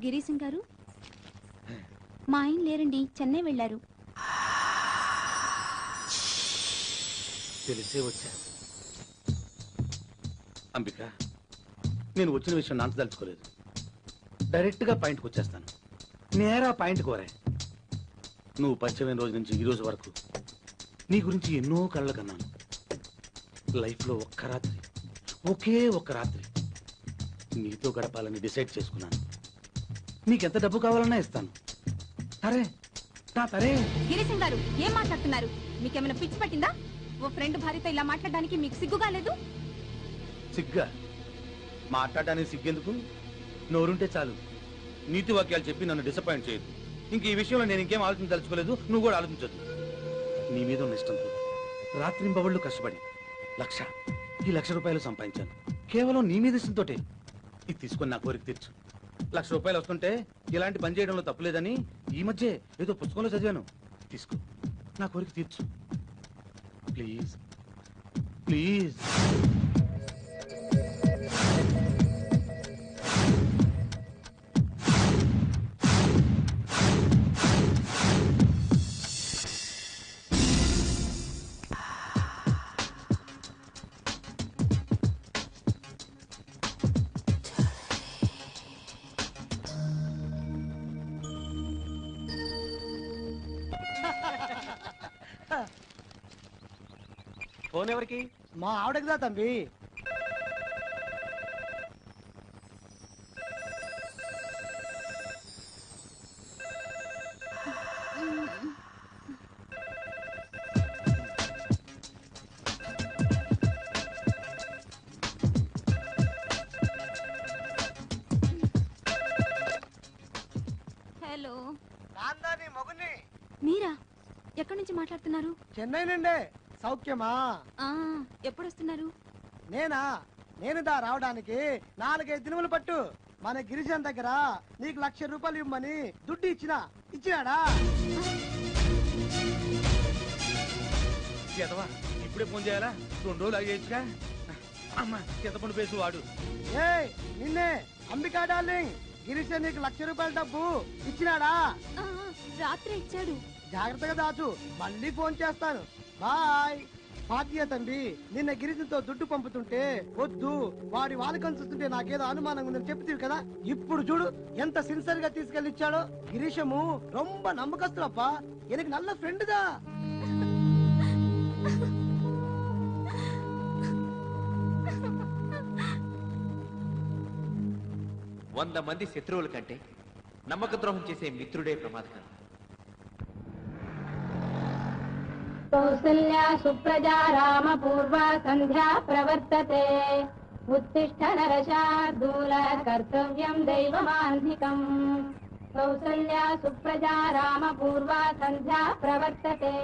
గిరీశం గారు, మా ఆయన లేరండి, చెన్నై వెళ్ళారు. తెలిసే వచ్చా. అంబిక, నేను వచ్చిన విషయం నాంచదలుచుకోలేదు. డైరెక్ట్గా పాయింట్కి వచ్చేస్తాను. నేరా పాయింట్ కోరే. నువ్వు పరిచయమైన రోజు నుంచి ఈ రోజు వరకు నీ గురించి ఎన్నో కలలు కన్నాను. లైఫ్లో ఒక్క రాత్రి, ఒకే ఒక్క రాత్రి నీతో గడపాలని డిసైడ్ చేసుకున్నాను. నీకెంత డబ్బు కావాలన్నా ఇస్తాను. తరే. గిరీశం గారు, ఏం మాట్లాడుతున్నారు? మీకేమైనా పిచ్చి పట్టిందా? ఓ ఫ్రెండ్ భార్యతో ఇలా మాట్లాడడానికి మీకు సిగ్గుగా లేదు? సిగ్గా? మాట్లాడడానికి సిగ్గెందుకు? నోరుంటే చాలు. నీతి వాక్యాలు చెప్పి నన్ను డిసప్పాయింట్ చేయదు. ఇంక ఈ విషయంలో నేను ఇంకేం ఆలోచించదలుచుకోలేదు. నువ్వు కూడా ఆలోచించదు. నీ మీద ఉన్న ఇష్టంతో రాత్రింబవళ్ళు కష్టపడి ఈ 1,00,000 రూపాయలు సంపాదించాను. కేవలం నీ మీద ఇష్టంతోటే. ఇది తీసుకొని నా కోరిక తీర్చు. 1,00,000 రూపాయలు వస్తుంటే ఇలాంటి పని చేయడంలో తప్పులేదని ఈ మధ్య ఏదో పుస్తకంలో చదివాను. తీసుకో, నా కోరిక తీర్చు ప్లీజ్. ప్లీజ్. ఫోన్ ఎవరికి? మా ఆవిడకిదా తంబి. హలో. నాందాని మొగుని. మీరా? ఎక్కడి నుంచి మాట్లాడుతున్నారు? చెన్నై నుండే. సౌఖ్యమా? ఎప్పుడు వస్తున్నారు? నేను రావడానికి 4-5 దినములు పట్టు. మన గిరిజన్ దగ్గర నీకు 1,00,000 రూపాయలు ఇవ్వమని దుడ్డు ఇచ్చినాడా? ఇప్పుడే ఫోన్ చేయాలా? 2 రోజులు అయ్యేచ్చుగా. అమ్మా, చింతపండు పేసు వాడు. నిన్నే అంబికా డార్లింగ్. గిరిజన్ నీకు 1,00,000 రూపాయల డబ్బు ఇచ్చినాడా? రాత్రి ఇచ్చాడు. జాగ్రత్తగా దాచు. మళ్ళీ ఫోన్ చేస్తాను. బాయ్. పాతియ తండ్రి, నిన్న గిరిజంతో దుడ్డు పంపుతుంటే వద్దు, వాడి వాళ్ళకం చూస్తుంటే నాకేదో అనుమానంగా ఉందని చెప్తీవి కదా. ఇప్పుడు చూడు ఎంత సిన్సియర్ గా తీసుకెళ్లి ఇచ్చాడో. గిరీశము రొంబ నమ్మకస్తులప్ప. ఎనకు నల్ల ఫ్రెండ్ దా. వంద మంది శత్రువుల కంటే నమ్మక ద్రోహం చేసే మిత్రుడే ప్రమాదకరం. కౌసల్యా సుప్రజా రామ పూర్వా సంధ్యా ప్రవర్తతే. ఉత్తిష్ఠ నరశార్దూల కర్తవ్యం దైవమాన్ధికం. కౌసల్యా సుప్రజా రామ పూర్వా సంధ్యా ప్రవర్తతే.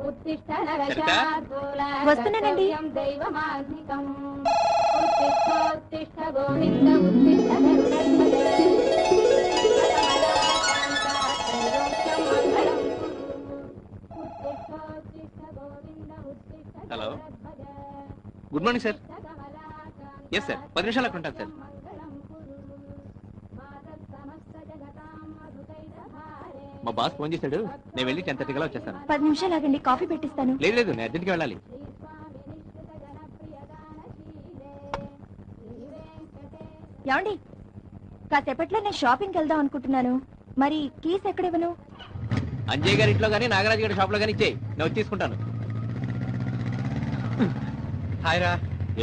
ఉత్తిష్ఠ నరశార్దూల కర్తవ్యం దైవమాన్ధికం. ఉత్తిష్ఠోత్తిష్ఠ గోవింద ఉత్తిష్ఠ గరుడధ్వజ. Hello, good morning sir. Yes sir, 10 నిమిషాలు అక్కడ ఉంటాను సార్. మా బాస్ ఫోన్ చేశాడు, నేను వెళ్ళి 10:30 కల్లా వచ్చేస్తాను. 10 నిమిషాలు ఆగండి, కాఫీ పెట్టిస్తాను. లేదు, నేను అర్జెంట్గా వెళ్ళాలి. ఏమండి, కాసేపట్లో నేను షాపింగ్కి వెళ్దాం అనుకుంటున్నాను. మరి కీస్ ఎక్కడ ఇవ్వను? అంజయ్ గారి ఇంట్లో కానీ నాగరాజు గారి షాప్ లో కానీ ఇచ్చేయి, నేను వచ్చి తీసుకుంటాను. హాయ్ రా.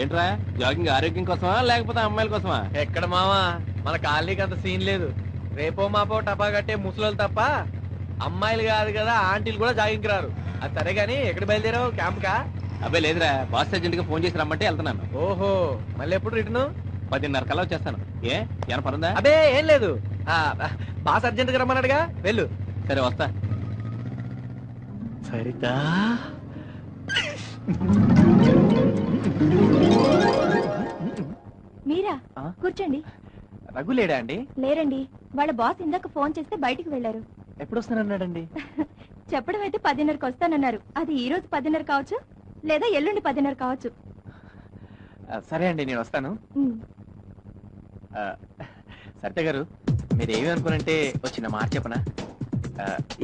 ఏంట్రా, జాగింగ్ ఆరోగ్యం కోసమా లేకపోతే అమ్మాయిల కోసమా? ఎక్కడ మావా, మన కాలనీకి అంత సీన్ లేదు. రేపో మాపో టపా కట్టే ముసలోళ్ళు తప్ప అమ్మాయిలు కాదు కదా, ఆంటీలు కూడా జాగింగ్ రారు. అది సరే గానీ ఎక్కడ బయలుదేరావు? క్యాంప్ కా? అబ్బాయి లేదురా, బాస్ అర్జెంట్ గా ఫోన్ చేసి రమ్మంటే వెళ్తున్నాను. ఓహో, మళ్ళీ ఎప్పుడు రిటర్న్? 10:30 కల్లా వచ్చేస్తాను. ఏమైనా పనుందా? అబే ఏం లేదు, బాస్ అర్జెంట్ గా రమ్మన్నాడుగా, వెళ్ళు. సరే వస్తా. సరితా మీరా? కూర్చోండి. రఘు లేడా అండి? లేరండి, వాళ్ళ బాస్ ఇందాక ఫోన్ చేస్తే బయటికి వెళ్లారు. ఎప్పుడు వస్తానన్నాడండి? చెప్పడం అయితే 10:30కి వస్తానన్నారు. అది ఈ రోజు 10:30 కావచ్చు, లేదా ఎల్లుండి 10:30 కావచ్చు. సరే అండి, నేను వస్తాను. సరిత గారు, మీరేమి అనుకోనంటే వచ్చిన మాట చెప్పనా?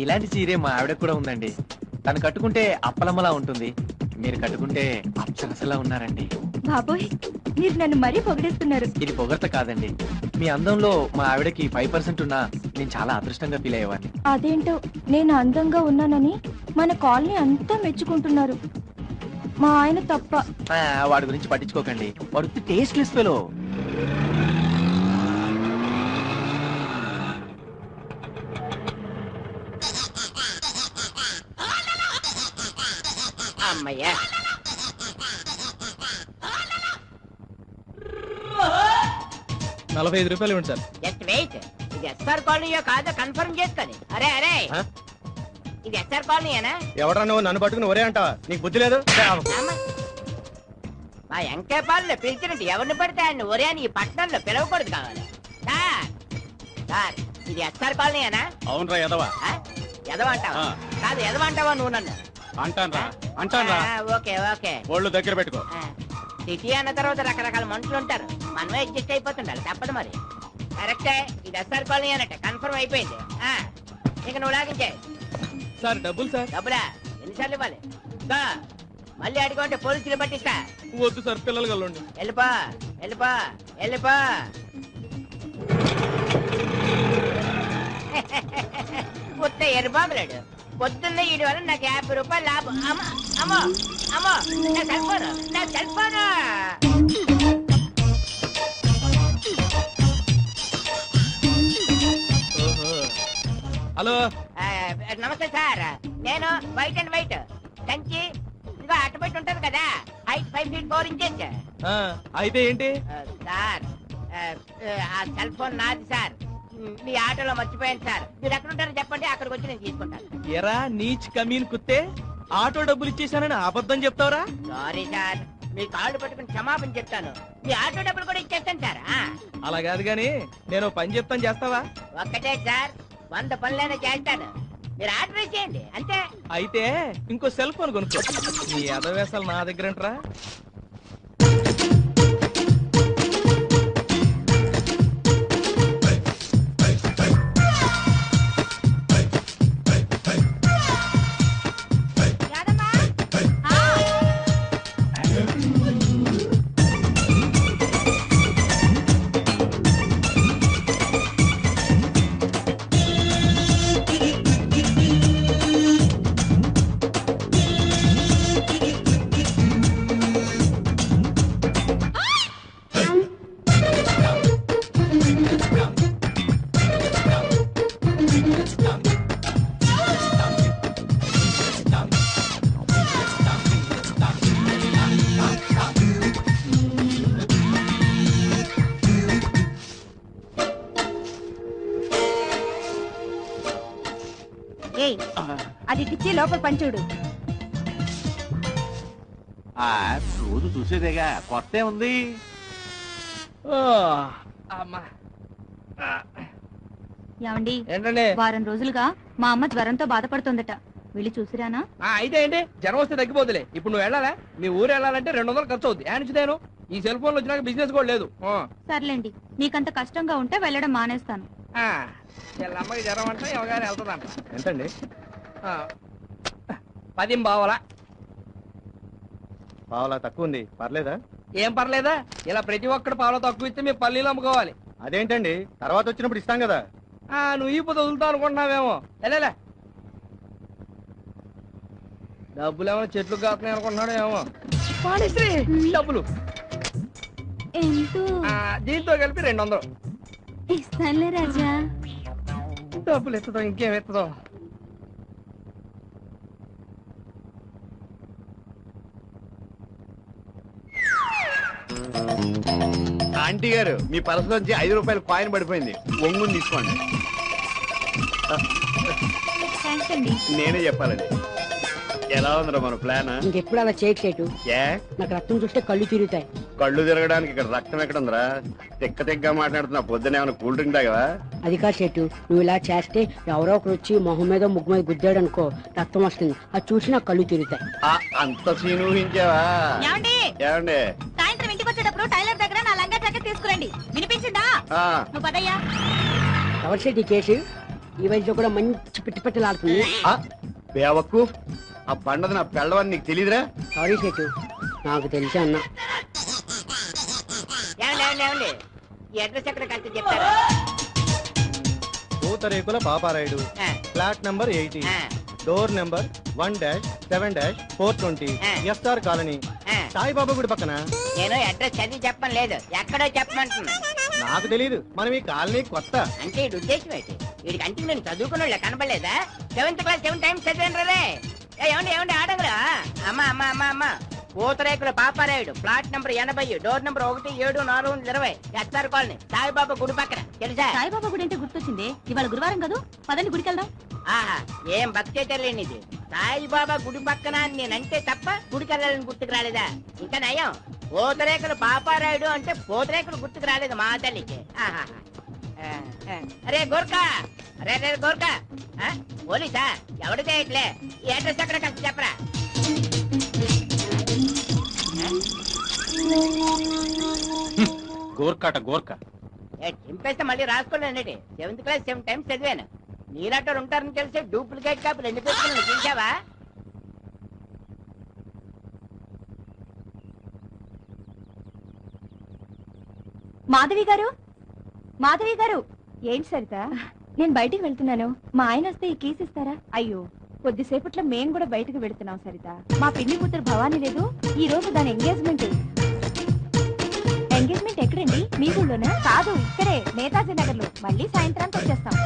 ఇలాంటి చీరే మా ఆవిడకు కూడా ఉందండి. తను కట్టుకుంటే అప్పలమ్మలా ఉంటుంది, మీరు కట్టుకుంటే అప్సరసలా ఉన్నారండి. బాబోయ్, మీరు నన్ను మరీ పొగిడేస్తున్నారు. ఇది పొగడ్త కాదండి, మీ అందంలో మా ఆవిడకి 5% ఉన్నా నేను చాలా అదృష్టంగా ఫీల్ అయ్యేవాడిని. అదేంటో నేను అందంగా ఉన్నానని మన కాలనీ అంతా మెచ్చుకుంటున్నారు, మా ఆయన తప్ప. వాడి గురించి పట్టించుకోకండి, వాడు టేస్ట్లెస్ ఫెలో. అమ్మయ్యా, ₹45 ఇవ్వండి సార్. Just wait. ఇది ఎస్ఆర్ కాలనీయో కాదో కన్ఫర్మ్ చేసుకొని. అరే అరే, ఇది ఎస్ఆర్ కాలనీయేనా? ఎవడరా నువ్వు నన్ను పట్టుకుని ఒరే అంటావా? నీకు బుద్ధి లేదు? అమ్మ, మా ఎంకేపాల్లో పిలిచినట్టు ఎవరిని పడితే ఆయన ఒరే అని ఈ పట్టణంలో పిలవకూడదు కావాలి. సార్ సార్, ఇది ఎస్ఆర్ కాలనీయేనా? అవునరా ఎదవా. ఎదవంటావా? కాదు, ఎదవంటావా నువ్వు నన్ను? అంటాన్రా. Okay okay. ఒళ్ళు దగ్గర పెట్టుకో. సిటీ అన్న తర్వాత రకరకాల మనుషులు ఉంటారు, మనమే అడ్జస్ట్ అయిపోతుండాలి, తప్పదు మరి. కరెక్టే, ఇది ఎస్ఆర్ కాలనీ అన్నట్టు కన్ఫర్మ్ అయిపోయింది. ఇక నువ్వు లాగించే. సార్ డబ్బులు సార్. డబ్బులా? ఎన్నిసార్లు ఇవ్వాలి? మళ్ళీ అడుగుంటే పోలీసులు పట్టిస్తా. వద్దు సార్, పిల్లలు కలండి. వెళ్ళిపో వెళ్ళిపో వెళ్ళిపో. ఉత్త ఎరుబాబులాడు. పొద్దున్న ఈడి వల్ల నాకు ₹50 లాభం. అమ్మో అమ్మో, నా సెల్ ఫోను, నా సెల్ ఫోను. హలో, నమస్తే సార్, నేను వైట్ అండ్ వైట్ కంచి ఇంకా అటుబెట్టి ఉంటది కదా, హైట్ 5 feet 4 inches. అయితే ఏంటి సార్, ఆ సెల్ ఫోన్ నాది సార్, మీ ఆటోలో మర్చిపోయాను సార్. మీరు ఎక్కడ ఉంటారో చెప్పండి, అక్కడికి వచ్చి నేను తీసుకుంటాను. ఎరా నీచ్ కమీన్ కుత్తే, ఆటో డబ్బులు ఇచ్చేసానని అబద్ధం చెప్తావరా? సారీ సార్, మీ కాళ్ళు పట్టుకుని క్షమాపణ చెప్తాను. మీ ఆటో డబ్బులు కూడా ఇచ్చేస్తాను సార్. అలా కాదు గాని నేను పని చెప్తాను, చేస్తావా? ఒక్కటే సార్, 100 పనులైనా చేస్తాను, మీరు ఆర్డర్ చేయండి అంతే. అయితే ఇంకో సెల్ ఫోన్ కొనుక్కో. నీ అదవేశాలు నా దగ్గర అంటరా? అది ఇచ్చి లోపల పంచుడు. రోజు చూసేదేగా, కొత్త ఉంది. ఏమండి, ఏంటండి? వారం రోజులుగా మా అమ్మ జ్వరంతో బాధపడుతుందట, వెళ్ళి చూసిరానా? అయితే ఏంటి, జ్వరం వస్తే తగ్గిపోతులే. ఇప్పుడు నువ్వు వెళ్ళాలా? మీ ఊరు వెళ్ళాలంటే 200 ఖర్చు అవుద్ది. నుంచిదేను ఈ సెల్ ఫోన్ వచ్చినాక బిజినెస్ కూడా లేదు. సర్లేండి, మీకంత కష్టంగా ఉంటే వెళ్ళడం మానేస్తాను. అమ్మకి జ్వరం అంటే ఎవగానే వెళ్తుందంట. ఎంతండి? 10 పావలా. పావులా తక్కువ ఉంది, పర్లేదా? ఏం పర్లేదా? ఇలా ప్రతి ఒక్కడు పావులా తక్కువ ఇస్తే మేము పల్లీలు అమ్ముకోవాలి. అదేంటండి, తర్వాత వచ్చినప్పుడు ఇస్తాం కదా. నువ్వు ఇప్పుడు వదులుతావు అనుకుంటున్నావేమో. వెళ్ళలే, డబ్బులు ఏమో చెట్లు కాస్తున్నాయి అనుకుంటున్నాడు ఏమో. డబ్బులు దీంతో కలిపి 200 ఇస్తానులే రాజా. డబ్బులు ఎత్తుదో ఇంకేం ఎత్తుదో. ఆంటీ గారు, మీ పర్స్ నుంచి ₹5 కాయిన్ పడిపోయింది, ఒంగుని తీసుకోండి. థ్యాంక్స్ అండి. నేనే చెప్పాలండి. ఎలా ఉందిరా మన ప్లాన్? ఇంకెప్పుడు అలా చేయట్లేదు. ఏ, నాకు రక్తం చూస్తే కళ్ళు తిరుగుతాయి. కళ్ళు తిరగడానికి ఇక్కడ రక్తం ఎక్కడ ఉందిరా? తిక్క మాట్లాడుతున్నా. పొద్దున ఏమైనా కూల్ డ్రింక్ తాగవా? అది కాదు చెట్టు, నువ్వు ఇలా చేస్తే ఎవరో ఒకరు వచ్చి మొహం మీద ముగ్గు మీద గుద్దాడు అనుకో, రక్తం వస్తుంది. అది చూసి నాకు కళ్ళు తిరుగుతాయి. అంత సీన్ ఊహించావా? ఏమండి, సాయంత్రం ఇంటికి వచ్చేటప్పుడు టైలర్ దగ్గర నా లంగా జాకెట్ తీసుకురండి. వినిపించిందా? నువ్వు పదయ్యా. ఎవరి సెట్ ఈ కేసు? ఈ వయసులో కూడా మంచి పిట్టలాడుతుంది. బేవక్కు ఆ బండది నా పెళ్ళవని నీకు తెలియదురా? సారీ సెట్, నాకు తెలిసి అన్నా. ఏమండి ఈ అడ్రస్ ఎక్కడ కలిసి చెప్తారా? Pootharekula Paparayudu, flat number 80, door number 1-7-420, SR colony, Saibaba గుడి పక్కన. నేను అడ్రస్ చదివి చెప్పను లేదు, ఎక్కడో చెప్పమంటున్నా. నాకు తెలియదు, మనం ఈ కాలనీ కొత్త. అంటే ఈ ఉద్దేశం ఏంటి? వీడికి అంటే నేను చదువుకున్న వాళ్ళ కనపడలేదా? 7th క్లాస్ 7 times చదివాను రే. ఏమండి ఆడంగురా? అమ్మా Pootharekula Paparayudu, flat number 80, door number 1-7-420, SR colony, Saibaba గుడి పక్కన. తెలుసా? సాయిబాబా గుడి అంటే గుర్తొచ్చింది. ఇవాళ గురువారం కదా, పదండి గుడికి వెళ్దాం. ఆహా, ఏం భక్తేతర్లేనిది. సాయిబాబా గుడి పక్కన నేనంటే తప్ప గుడికి వెళ్ళాలని గుర్తుకు రాలేదా? ఇంకా నయం, పూతరేకుల పాపారాయుడు అంటే పూతరేకులు గుర్తుకు రాలేదు మా తల్లికి. అరే గోర్ఖా, అరే గోర్ఖా, పోలీసా? ఎవడితే ఇట్లే ఈ అడ్రస్ ఎక్కడ కలిసి చెప్పరా? గోర్ఖా చింపేస్తే మళ్ళీ రాసుకోలేనండి. 7th క్లాస్ 7 times చదివాను. నీలాంటి ఉంటారని తెలిసి డూప్లికేట్ కాపులు ఎన్ని పెట్టుకుని చూసావా? మాధవి గారు ఏంటి సరిత? నేను బయటికి వెళ్తున్నాను, మా ఆయన వస్తే ఈ కీస్ ఇస్తారా? అయ్యో, కొద్దిసేపట్లో మేం కూడా బయటకు వెళ్తున్నాం సరిత. మా పిన్ని కూతురు భవానీ లేదు, ఈ రోజు దాని ఎంగేజ్మెంట్. ఎంగేజ్మెంట్ ఎక్కడండి? మీ ఊళ్ళోనా? కాదు, ఇక్కడే నేతాజీ నగర్ లో. మళ్ళీ సాయంత్రానికి వచ్చేస్తాం.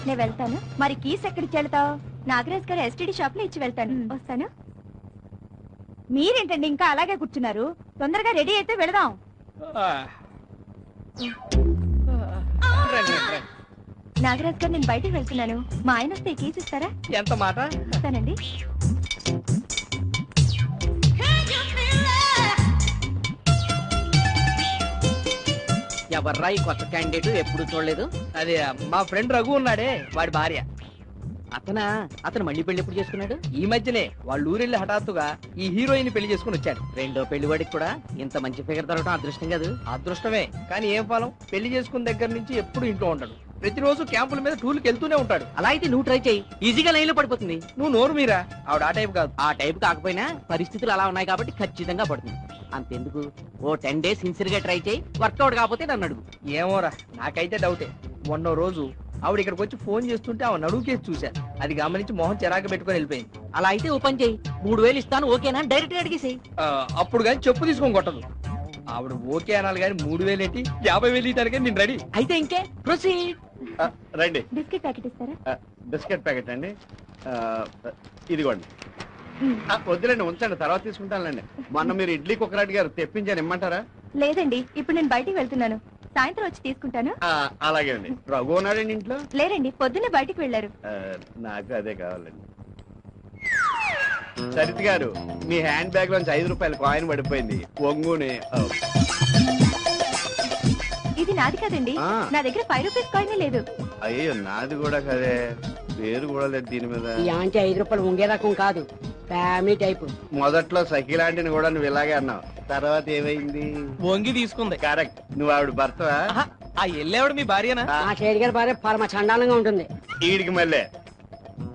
నేను వెళ్తాను. మరి కీస్ ఎక్కడికి వెళ్తావు? నాగరాజ్ గారు ఎస్టీడీ షాప్ లో ఇచ్చి వెళ్తాను. వస్తాను. మీరేంటండి ఇంకా అలాగే కూర్చున్నారు? తొందరగా రెడీ అయితే వెళదాం. నాగరాజ్ గారు, నేను బయటికి వెళ్తున్నాను, మా ఆయన వస్తే కీస్ ఇస్తారా? ఎంత మాట? ఇస్తానండి. ఎవర్రా ఈ కొత్త క్యాండిడేట్? ఎప్పుడు చూడలేదు. అదే మా ఫ్రెండ్ రఘు ఉన్నాడే, వాడి భార్య. అతను మళ్ళీ పెళ్లి ఎప్పుడు చేసుకున్నాడు? ఈ మధ్యనే వాళ్ళ ఊరెళ్ళి హఠాత్తుగా ఈ హీరోయిన్ పెళ్లి చేసుకుని వచ్చాడు. రెండో పెళ్లి వాడికి కూడా ఇంత మంచి ఫిగర్ దొరకడం అదృష్టం కాదు? అదృష్టమే, కానీ ఏం ఫలం? పెళ్లి చేసుకున్న దగ్గర నుంచి ఎప్పుడు ఇంట్లో ఉంటాడు. ప్రతిరోజు క్యాంపుల మీద టూర్కి వెళ్తూనే ఉంటాడు. అలా అయితే నువ్వు ట్రై చేయి, ఈజీగా లైన్ లో పడిపోతుంది. నువ్వు నోరు మీరా, ఆవిడ ఆ టైప్ కాదు. ఆ టైప్ కాకపోయినా పరిస్థితులు అలా ఉన్నాయి కాబట్టి ఖచ్చితంగా పడుతుంది. అంతెందుకు, ఓ 10 days సిన్సియర్ గా ట్రై చేయి, వర్కౌట్ కాకపోతే నన్ను అడుగు. ఏమోరా, నాకైతే డౌటే. మొన్న రోజు ఆవిడ ఇక్కడికి వచ్చి ఫోన్ చేస్తుంటే ఆవిడ నడువు కేసు చూసా. అది గమనించి మొహం చిరాకు పెట్టుకుని వెళ్ళిపోయింది. అలా అయితే ఓ పని చేయి, 3000 ఇస్తాను ఓకేనా, డైరెక్ట్ గా అడిగేసేయి. అప్పుడు కానీ చెప్పు తీసుకొని కొట్టదు. ఆవిడ ఓకే అనాలి కానీ 3000 ఏంటి, 50,000 ఇవ్వడానికి నేను రెడీ. అయితే ఇంకే ప్రొసీడ్. రండి. బిస్కెట్ ప్యాకెట్ ఇస్తారా? బిస్కెట్ ప్యాకెట్ అండి, ఇదిగోండి. వద్దులేండి, ఉంచండి, తర్వాత తీసుకుంటానులేండి. మొన్న మీరు ఇడ్లీ కుక్కర్ అడిగారు, తెప్పించాను, ఇమ్మంటారా? లేదండి, ఇప్పుడు నేను బయటికి వెళ్తున్నాను, సాయంత్రం వచ్చి తీసుకుంటాను. అలాగే అండి. రఘు ఉన్నాడండి ఇంట్లో? లేరండి, పొద్దున్నే బయటికి వెళ్ళారు. నాకు అదే కావాలండి. సరిత గారు, మీ హ్యాండ్ బ్యాగ్ లోంచి 5 రూపాయల కాయిన్ పడిపోయింది, ఒంగుని. ఇది నాది కదండి, నా దగ్గర 5 రూపీస్ కాయిన్ లేదు. అయ్యో, నాది కూడా కదే, పేరు కూడా లేదు దీని మీద. ఈ ఆంటీ 5 రూపాయలు ఉంగే రకం కాదు, ఫ్యామిలీ టైప్. మొదట్లో సఖిలాంటిని కూడా నువ్వు ఇలాగే అన్నావు, తర్వాత ఏమైంది? వంగి తీసుకుంది. కరెక్ట్, నువ్వు ఆవిడ భర్తవా? ఆ ఎల్లేవాడు మీ భార్యనా? ఆ షేడ్ గారి భార్య పరమ చండాలంగా ఉంటుంది. ఈడికి మళ్ళీ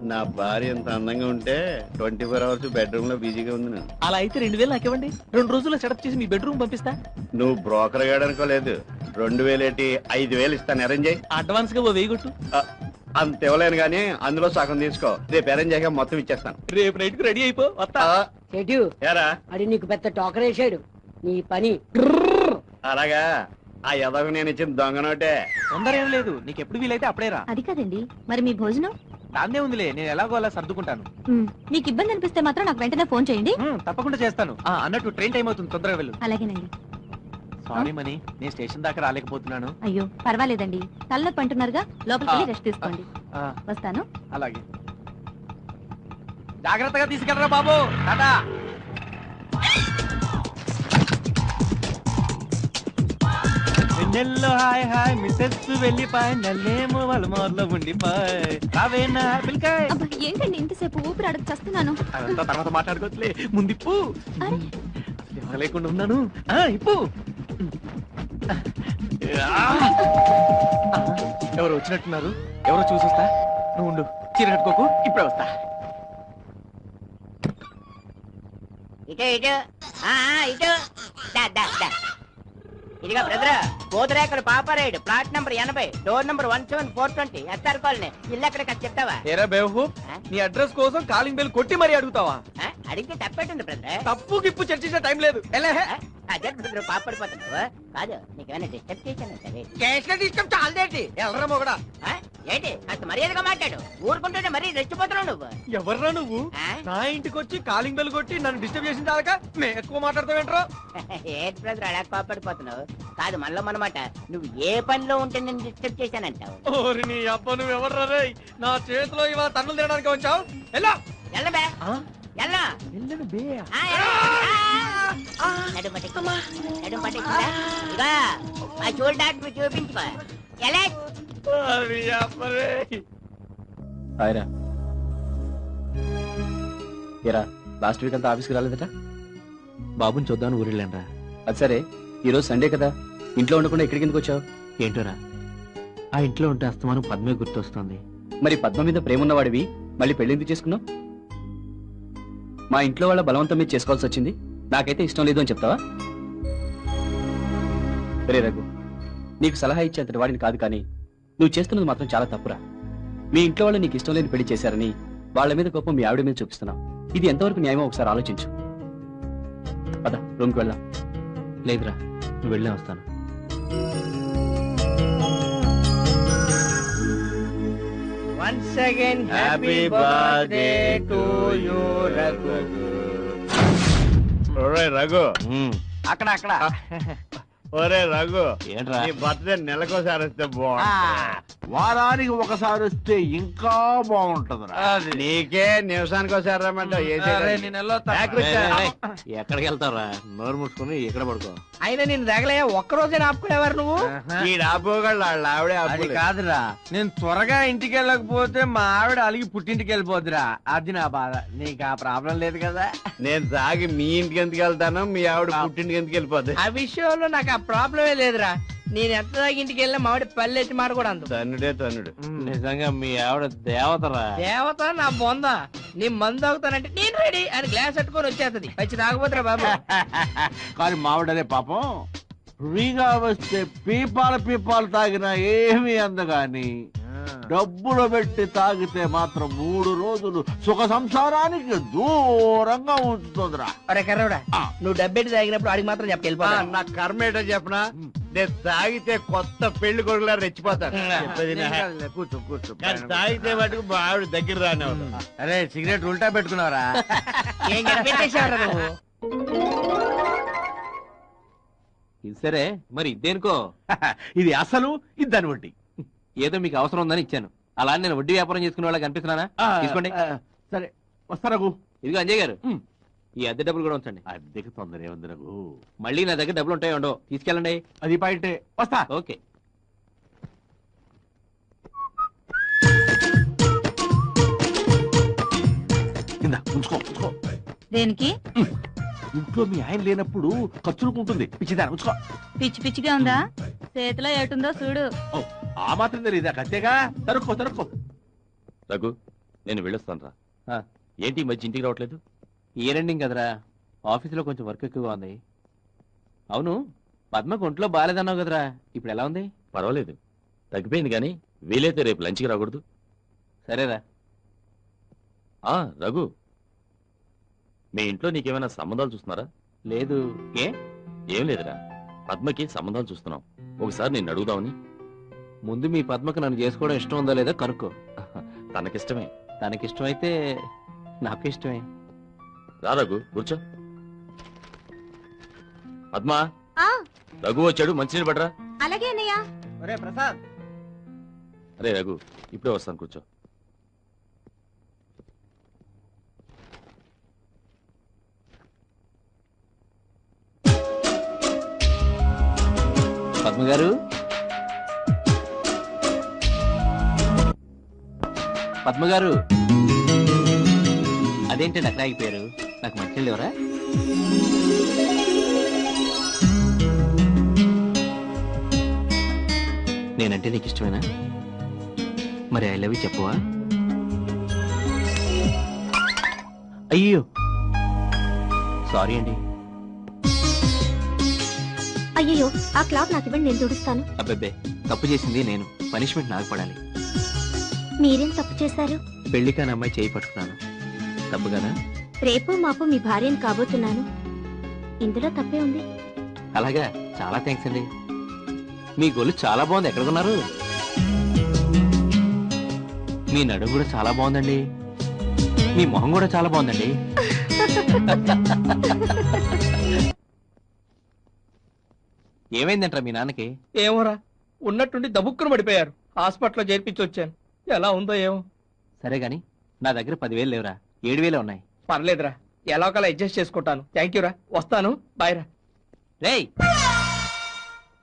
నా భార్య ఎంత అందంగా ఉంటే 24 hours బెడ్రూమ్ లో బిజీగా ఉంది. నేను అలా అయితే 2000 నాకు ఇవ్వండి, 2 రోజుల్లో సెటప్ చేసి మీ బెడ్రూమ్ పంపిస్తా. నువ్వు బ్రోకర్ గాడు అనుకోలేదు. 2000 ఏంటి, 5000 ఇస్తాను, అరేంజ్ అయ్యి. అడ్వాన్స్ గా 1000 కొట్టు. అంత ఇవ్వలేను కానీ అందులో సగం తీసుకో, రేపు అరేంజ్ అయ్యాక మొత్తం ఇచ్చేస్తాను. రేపు నైట్ కు రెడీ అయిపో, వస్తా. చెడు ఏరా, అది నీకు పెద్ద టోకర్ వేసాడు, నీ పని. అలాగా, ఆ ఎదకు నేను ఇచ్చిన దొంగ నోటే. తొందర ఏం లేదు, నీకు ఎప్పుడు వీలైతే అప్పుడే రా. అది కదండి, మరి మీ భోజనం? దాన్నే ఉందిలే, నేను ఎలాగో అలా సర్దుకుంటాను. మీకు ఇబ్బంది అనిపిస్తే మాత్రం నాకు వెంటనే ఫోన్ చేయండి. తప్పకుండా చేస్తాను. అన్నట్టు ట్రైన్ టైం అవుతుంది, తొందరగా వెళ్ళు. అలాగేనండి. సారీ మనీ, నేను స్టేషన్ దాకా రాలేకపోతున్నాను. అయ్యో పర్వాలేదండి, తలనొప్పి అంటున్నారుగా, లోపలికి వెళ్ళి రెస్ట్ తీసుకోండి. ఆ, వస్తాను. అలాగే. జాగ్రత్తగా తీసుకెళ్ళరా బాబు. టాటా. వెన్నెల్లో హాయ్ హాయ్ మిస్సెస్ వెళ్ళిపాయ్, నల్లేమో వాళ్ళ మోర్లో ఉండిపాయ్. రావేనా పిల్కాయ్. అబ్బా, ఏంటండి ఇంతసేపు ఊపిరి అడగ చేస్తున్నాను. అదంతా తర్వాత మాట్లాడుకోవచ్చులే, ముందు ఇప్పు. అరే. లేకుండా ఉన్నాను. ఇప్పు. ఎవరు వచ్చినట్టున్నారు, ఎవరో చూసొస్తా. నువ్వు ఉండు, చీర కట్టుకోకు, ఇప్పుడే వస్తా. ఇటు ఇటు ఇటు ఇదిగా brother, Pothurekalu Paparayudu, plot number 80, door number 17420, SR colony. ఇల్లు ఎక్కడ చెప్తావా? ఏరా బేవహూప్, నీ అడ్రస్ కోసం కాలింగ్ బెల్ కొట్టి మరీ అడుగుతావా? అడిగితే తప్పేటుంది బ్రదర్. తప్పు గిప్పు చర్చించే టైం లేదు. అదే బ్రదర్, పాపడిపోతున్నావు. కాదు, నీకేమైనా డిస్టర్బ్ చేశాను సరే. కేసులో డిస్టర్బ్ చాలదేంటి? ఎల్లరా మొగడా. ఏంటి కాస్త మర్యాదగా మాట్లాడు, ఊరుకుంటుంటే మరీ రెచ్చిపోతున్నావు నువ్వు. ఎవర్రా నువ్వు? నా ఇంటికి వచ్చి కాలింగ్ బెల్ కొట్టి నన్ను డిస్టర్బ్ చేసిన దాకా మే ఎక్కువ మాట్లాడతావేంట్రా? ఏంటి బ్రదర్ అలా కోపడిపోతున్నావు? కాదు మనలో మనమాట, నువ్వు ఏ పనిలో ఉంటే నేను డిస్టర్బ్ చేశానంటావు. ఓరి నీ అబ్బ, నువ్వు ఎవర్రా రే? నా చేతిలో ఇవాళ తన్నులు తినడానికి వచ్చావు. ఎలా ఎల్లబే ఎల్లా వెళ్ళను బే. నడుం పట్టిందా? ఇగా ఆ చూడు డాక్టర్ చూపించుకో. ఎలా హాయ్రా. ఏరా, లాస్ట్ వీక్ అంతా ఆఫీస్కి రాలేదట? బాబుని చూద్దామని ఊరెళ్ళానరా. అది సరే, ఈరోజు సండే కదా, ఇంట్లో ఉండకుండా ఇక్కడికి ఎందుకు వచ్చావు? ఏంటోరా, ఆ ఇంట్లో ఉంటే అస్తమానం పద్మే గుర్తొస్తుంది. మరి పద్మ మీద ప్రేమ ఉన్నవాడివి మళ్ళీ పెళ్లి ఎందుకు చేసుకున్నావు? మా ఇంట్లో వాళ్ళ బలవంతం మీద చేసుకోవాల్సి వచ్చింది, నాకైతే ఇష్టం లేదు అని చెప్తావా? రే రఘు, నీకు సలహా ఇచ్చేంతటి వాడిని కాదు, కానీ నువ్వు చేస్తున్నది మాత్రం చాలా తప్పురా. మీ ఇంట్లో వాళ్ళు నీకు ఇష్టం లేని పెళ్లి చేశారని వాళ్ళ మీద కోపం మీ ఆవిడ మీద చూపిస్తున్నావు. ఇది ఎంతవరకు న్యాయమో ఒకసారి ఆలోచించు. పద, రూమ్కి వెళ్దాం. లేదురా, నువ్వు వెళ్ళే వస్తాను. Once again, happy birthday to you, Raghu. ఒరే రఘు, అక్కడ అక్కడ. ఒరే రఘు, ఏంట్రా? నీ బర్త్డే నెలకోసారి వస్తే బాగుంటుంది. వారానికి ఒకసారి వస్తే ఇంకా బాగుంటదిరా. నీకే నిమిషానికి ఒకసారి రమ్మంటావు. ఎక్కడికి వెళ్తారా? నోరు మూసుకుని ఇక్కడ పడుకో. అయినా నేను రగలే ఒక్కరోజే ఆపుకునేవారు నువ్వు. ఈ ఆపుకోగలడు, వాళ్ళ ఆవిడే అది ఆపుకోలేదు. కాదురా, నేను త్వరగా ఇంటికి వెళ్ళకపోతే మా ఆవిడ అలిగి పుట్టింటికి వెళ్ళిపోద్దిరా. అది నా బాధ. నీకు ఆ ప్రాబ్లం లేదు కదా. నేను తాగి మీ ఇంటికి ఎందుకు వెళ్తాను, మీ ఆవిడ పుట్టింటికి ఎందుకు వెళ్ళిపోద్ది? ఆ విషయంలో నాకు ఆ ప్రాబ్లమే లేదురా. నేను ఎంత దాకా ఇంటికి వెళ్ళినా మావిడ పల్లె ఎత్తి మాట కూడా అందు. తన్నుడే తన్నుడు. నిజంగా మీ ఆవిడ దేవతరా. దేవత నా బొంద. నీ మందు తాగుతానంటే నేను రెడీ అని గ్లాస్ పట్టుకొని వచ్చేస్తుంది. వచ్చి తాగబోతురా బాబు. కానీ మావిడనే పాపం ఫ్రీగా వస్తే పీపాలు తాగినా ఏమీ అందగాని డబ్బులు పెట్టి తాగితే మాత్రం 3 రోజులు సుఖ సంసారానికి దూరంగా ఉంటుందిరా. అరే కర్రవుడా, నువ్వు డబ్బెట్టి తాగినప్పుడు అడిగి మాత్రం చెప్పి నా కర్మ ఏంటో చెప్పనా, నేను తాగితే కొత్త పెళ్లి కొడుకులా రెచ్చిపోతాను. కూర్చో కూర్చో. కానీ తాగితే మటుకు మా ఆవిడ దగ్గర రానే అవుతుంది. అరే సిగరెట్ ఉల్టా పెట్టుకున్నావరా? ఏం కనిపెట్టేసేవారా నువ్వు? ఇది సరే, మరి ఇదేనుకో. ఇది అసలు ఇది దాని వడ్డీ. ఏదో మీకు అవసరం ఉందని ఇచ్చాను. అలా నేను వడ్డీ వ్యాపారం చేసుకునే వాళ్ళకి కనిపిస్తున్నానా? తీసుకోండి. సరే వస్తారగు. ఇదిగో అంజయ్ గారు, ఈ అద్దె డబ్బులు కూడా ఉంచండి. అద్దెకి తొందర ఏముంది రఘు? మళ్ళీ నా దగ్గర డబ్బులు ఉంటాయో ఉండవు, తీసుకెళ్ళండి. అది పాయింటే. వస్తా. ఓకే. కింద ఉంచుకో ఉంచుకో. దేనికి? ఇంట్లో మీ ఆయన లేనప్పుడు ఖర్చులకు ఉంటుంది. పిచ్చిదాన్ని ఉంచుకో. పిచ్చి పిచ్చిగా ఉందా? చేతిలో ఏటుందో చూడు. ఆ మాత్రం తెలియదా? కత్తేగా. తరుక్కో తరుక్కో. రఘు, నేను వెళ్ళొస్తాను రా. ఏంటి ఈ మధ్య ఇంటికి రావట్లేదు? ఈ రెండింగ్ కదరా, ఆఫీసులో కొంచెం వర్క్ ఎక్కువగా ఉంది. అవును, పద్మకు ఒంట్లో బాగాలేదన్నావు కదరా, ఇప్పుడు ఎలా ఉంది? పర్వాలేదు, తగ్గిపోయింది. కానీ వీలైతే రేపు లంచ్కి రాకూడదు? సరేరా. రఘు, మీ ఇంట్లో నీకేమైనా సంబంధాలు చూస్తున్నారా? లేదు. ఏ? ఏం లేదురా, పద్మకి సంబంధాలు చూస్తున్నాం. ఒకసారి నేను అడుగుదామని. ముందు మీ పద్మకు నన్ను చేసుకోవడం ఇష్టం ఉందా లేదా కనుక్కో. తనకిష్టమే. తనకిష్టమైతే నాకు ఇష్టమే. రా రఘు, కూర్చో. పద్మా, రఘు వచ్చాడు, మంచినీళ్ళు పడరా. అలాగే అన్నయ్య. ఒరే ప్రసాద్, అరే రఘు, ఇప్పుడే వస్తాను, కూర్చో. పద్మ గారు, పద్మ గారు, అదేంటి అక్కడ ఆగిపోయారు? నాకు మంచినీళ్ళు ఎవరా? నేనంటే నీకు ఇష్టమేనా? మరి ఐ లవ్ యూ చెప్పవా? అయ్యో సారీ అండి. అయ్యో, ఆ క్లాత్ నాకు ఇవ్వండి, నేను తుడుస్తాను. అబ్బబ్బే, తప్పు చేసింది నేను, పనిష్మెంట్ నాకు పడాలి. మీరేం తప్పు చేశారు? పెళ్లి కాని అమ్మాయి చేయి పట్టుకున్నాను, తప్పు కదా? రేపు మాపు మీ భార్యను కాబోతున్నాను, ఇందులో తప్పే ఉంది. అలాగా, చాలా థ్యాంక్స్ అండి. మీ గొల్లు చాలా బాగుంది, ఎక్కడ కొన్నారు? మీ నడుము కూడా చాలా బాగుందండి, మీ మొహం కూడా చాలా బాగుందండి. ఏమైందంటారా మీ నాన్నకి? ఏమోరా, ఉన్నట్టుండి దబుక్కును పడిపోయారు. హాస్పిటల్లో చేర్పించి వచ్చాను, ఎలా ఉందో ఏమో. సరే గాని నా దగ్గర 10,000 లేవురా, 7,000 ఉన్నాయి. పర్లేదురా, ఎలా ఒకలా అడ్జస్ట్ చేసుకుంటాను. థ్యాంక్ యూ రా, వస్తాను, బాయ్ రా. రేయ్,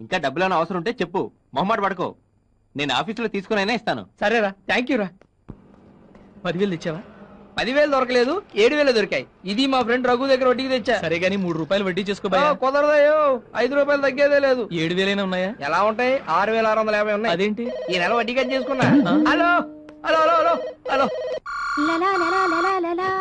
ఇంకా డబ్బులు అవసరం ఉంటే చెప్పు, మొహమాట పడుకో, నేను ఆఫీసులో తీసుకునైనా ఇస్తాను. సరేరా, థ్యాంక్ యూ రా. 10,000 ఇచ్చావా? 10,000 దొరకలేదు, 7,000 దొరికాయి. ఇది మా ఫ్రెండ్ రఘు దగ్గర వడ్డీకి తెచ్చా. సరే గానీ 3 రూపాయలు వడ్డీ చేసుకోబోయా? కుదరదయ్యో, 5 రూపాయలు తగ్గేదే లేదు. 7,000 ఉన్నాయా? ఎలా ఉంటాయి? 6,650 ఉన్నాయి. అదేంటి ఈ నెల వడ్డీ కట్ చేసుకున్నా? Hello hello hello hello hello.